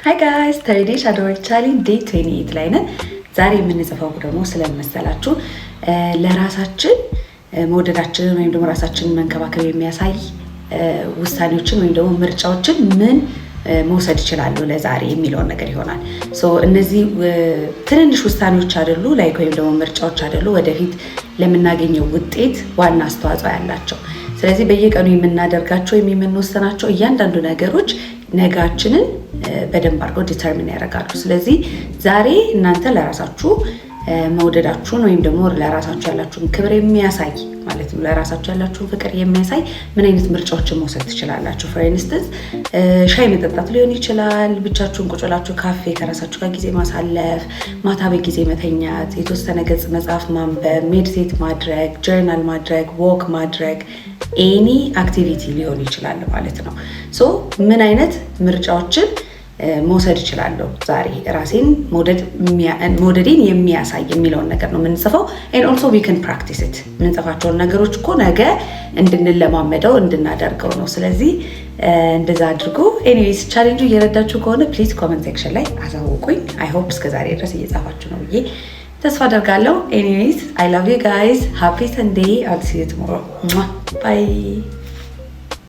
Hi guys, 30 Day Shadow Work Challenge Day 28 ላይ ነን። ዛሬ የምንጽፈው ደግሞ ስለመሰላችሁ ለራሳችን መውደዳችንን ወይም ደግሞ ራሳችንን መንከባከብ የሚያሳይ ውሳኔዎችን ወይም ደግሞ ምርጫዎችን ምን መውሰድ ይችላሉ ለዛሬ የሚለውን ነገር ይሆናል። እነዚህ ትንንሽ ውሳኔዎች አይደሉ ላይክ ወይም ደግሞ ምርጫዎች አይደሉ፣ ወደፊት ለምናገኘው ውጤት ዋና አስተዋጽኦ ያላቸው። ስለዚህ በየቀኑ የምናደርጋቸው የምንወስናቸው እያንዳንዱ ነገሮች ነጋችንን በደንብ አድርገው ዲተርሚን ያደርጋሉ። ስለዚህ ዛሬ እናንተ ለራሳችሁ መውደዳችሁን ወይም ደግሞ ለራሳችሁ ያላችሁን ክብር የሚያሳይ ማለት ነው፣ ለራሳችሁ ያላችሁን ፍቅር የሚያሳይ ምን አይነት ምርጫዎችን መውሰድ ትችላላችሁ። ፎር ኢንስተንስ ሻይ መጠጣት ሊሆን ይችላል፣ ብቻችሁን ቁጭ ብላችሁ ካፌ ከራሳችሁ ጋር ጊዜ ማሳለፍ፣ ማታ በጊዜ መተኛት፣ የተወሰነ ገጽ መጽሐፍ ማንበብ፣ ሜዲቴት ማድረግ፣ ጆርናል ማድረግ፣ ዎክ ማድረግ፣ ኤኒ አክቲቪቲ ሊሆን ይችላል ማለት ነው። ምን አይነት ምርጫዎችን መውሰድ እችላለሁ ዛሬ ራሴን መውደዴን የሚያሳይ የሚለውን ነገር ነው የምንጽፈው። and also we can practice it። የምንጽፋቸውን ነገሮች እኮ ነገ እንድንለማመደው እንድናደርገው ነው። ስለዚህ እንደዛ አድርጉ። ኤኒዌይስ ቻሌንጁ እየረዳችሁ ከሆነ ፕሊዝ ኮመንት ሴክሽን ላይ አሳውቁኝ። አይ ሆፕ እስከዛሬ ድረስ እየጻፋችሁ ነው ብዬ ተስፋ አደርጋለሁ። ኤኒዌይስ I love you guys. Happy Sunday. I'll see you tomorrow. Bye.